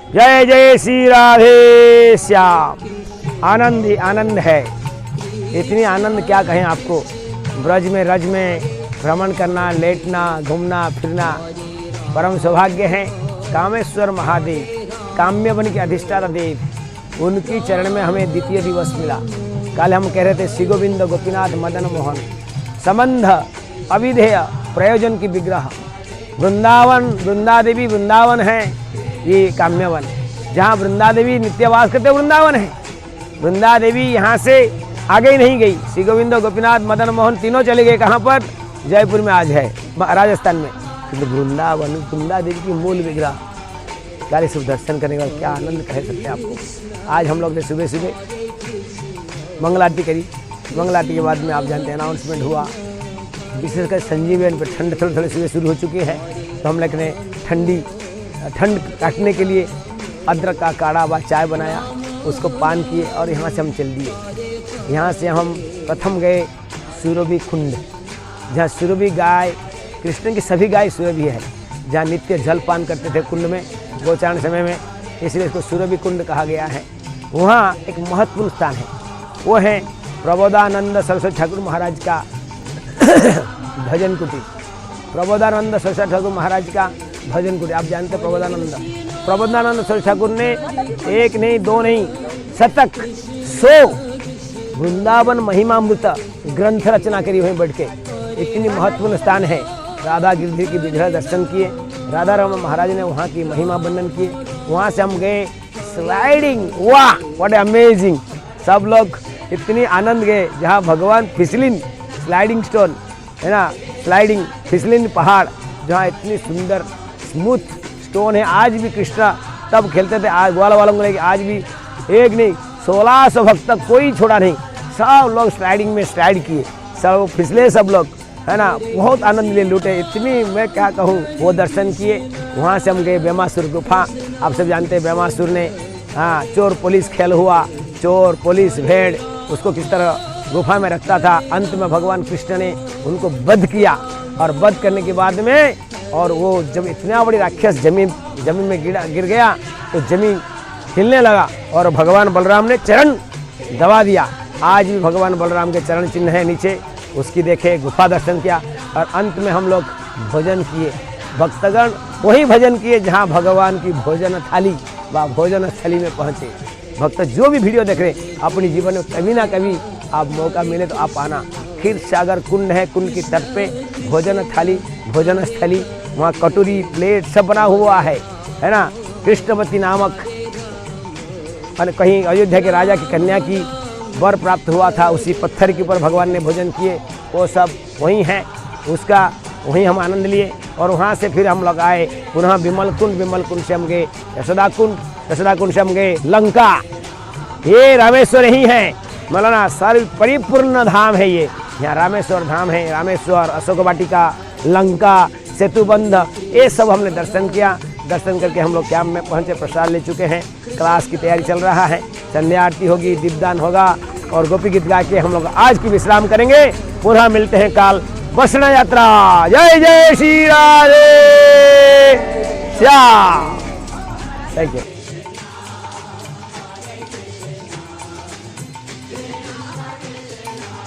जय जय श्री राधे श्याम। आनंद ही आनंद है, इतनी आनंद क्या कहें आपको। ब्रज में रज में भ्रमण करना, लेटना, घूमना फिरना परम सौभाग्य है। कामेश्वर महादेव, काम्य बन के अधिष्ठाता देव, उनकी चरण में हमें द्वितीय दिवस मिला। कल हम कह रहे थे श्री गोविंद गोपीनाथ मदन मोहन, संबंध अविधेय प्रयोजन की विग्रह। वृंदावन, वृंदा देवी वृंदावन है, ये काम्यवन। जहाँ वृंदा देवी नित्यवास करते वृंदावन है। वृंदा देवी यहाँ से आगे ही नहीं गई। श्री गोविंद गोपीनाथ मदन मोहन तीनों चले गए कहाँ पर? जयपुर में आज है, राजस्थान में। किंतु वृंदावन, वृंदा देवी की मूल विग्रह, कार्य शुभ दर्शन करने का क्या आनंद कह सकते हैं आपको। आज हम लोग ने सुबह सुबह मंगल आरती करी। मंगल आरती के बाद में आप जानते हैं अनाउंसमेंट हुआ, विशेषकर संजीवन पर ठंड थोड़ी थोड़ी सुबह शुरू हो चुकी है, तो हम लोग ने ठंड काटने के लिए अदरक का काढ़ा व चाय बनाया, उसको पान किए और यहाँ से हम चल दिए। यहाँ से हम प्रथम गए सुरभि कुंड, जहाँ सुरभि गाय, कृष्ण की सभी गाय सुरभि है, जहाँ नित्य जल पान करते थे कुंड में गोचारण समय में, इसलिए इसको सुरभि कुंड कहा गया है। वहाँ एक महत्वपूर्ण स्थान है, वो है प्रबोधानंद सरस्वती ठाकुर महाराज का भजन कुटीर। प्रबोधानंद सरस्वती ठाकुर महाराज का भजन कुटीर, आप जानते हैं प्रबोधानंद सरस्वती ठाकुर ने एक नहीं दो नहीं शतक 100 वृंदावन महिमामृत ग्रंथ रचना करी वहीं बैठ के। इतनी महत्वपूर्ण स्थान है। राधा गिरधर की विग्रह दर्शन किए, राधा रमण महाराज ने वहाँ की महिमा वर्णन किए। वहाँ से हम गए स्लाइडिंग, वाह व्हाट अमेजिंग। सब लोग इतनी आनंद गए, जहाँ भगवान फिसलिन स्लाइडिंग स्टोन है ना, स्लाइडिंग फिसलिन पहाड़, जहाँ इतनी सुंदर स्मूथ स्टोन है। आज भी कृष्णा तब खेलते थे, आज ग्वाला वालों को लेके आज भी एक नहीं 1600 भक्त तक कोई छोड़ा नहीं। सब लोग स्लाइडिंग में स्लाइड किए, सब फिसले, सब लोग है ना, बहुत आनंद ले लूटे। इतनी मैं क्या कहूँ, वो दर्शन किए। वहाँ से हम गए बेमासुर गुफा। आप सब जानते हैं बेमासुर ने चोर पुलिस खेल हुआ, चोर पुलिस भेड़ उसको किस तरह गुफा में रखता था। अंत में भगवान कृष्ण ने उनको वध किया, और वध करने के बाद में और वो जब इतना बड़ी राक्षस जमीन में गिर गया तो जमीन हिलने लगा, और भगवान बलराम ने चरण दबा दिया। आज भी भगवान बलराम के चरण चिन्ह है नीचे, उसकी देखे, गुफा दर्शन किया, और अंत में हम लोग भोजन किए। भक्तगण वही भजन किए जहाँ भगवान की भोजन थाली व भोजन स्थली में पहुँचे। भक्त जो भी वीडियो देख रहे, अपनी जीवन में कभी ना कभी आप मौका मिले तो आप आना। खीर सागर कुंड है, कुंड की तट पे भोजन थाली, भोजन स्थली, वहाँ कटोरी प्लेट सब बना हुआ है ना। कृष्णवती नामक कहीं अयोध्या के राजा की कन्या की वर प्राप्त हुआ था, उसी पत्थर के ऊपर भगवान ने भोजन किए, वो सब वहीं है, उसका वहीं हम आनंद लिए। और वहाँ से फिर हम लोग आए पुनः विमल कुंड से हम गए यशोदा कुंड से हम गए लंका। ये रामेश्वर ही है, मौलाना सर्व परिपूर्ण धाम है ये। यहाँ रामेश्वर धाम है, रामेश्वर, अशोक वाटिका, लंका, सेतुबंध, ये सब हमने दर्शन किया। दर्शन करके हम लोग कैंप में पहुँचे, प्रसाद ले चुके हैं, क्लास की तैयारी चल रहा है, संध्या आरती होगी, दीपदान होगा, और गोपी गीत गा के हम लोग आज की विश्राम करेंगे। पुनः मिलते हैं काल वैष्णव यात्रा। जय जय श्री राधे श्याम। Thank you.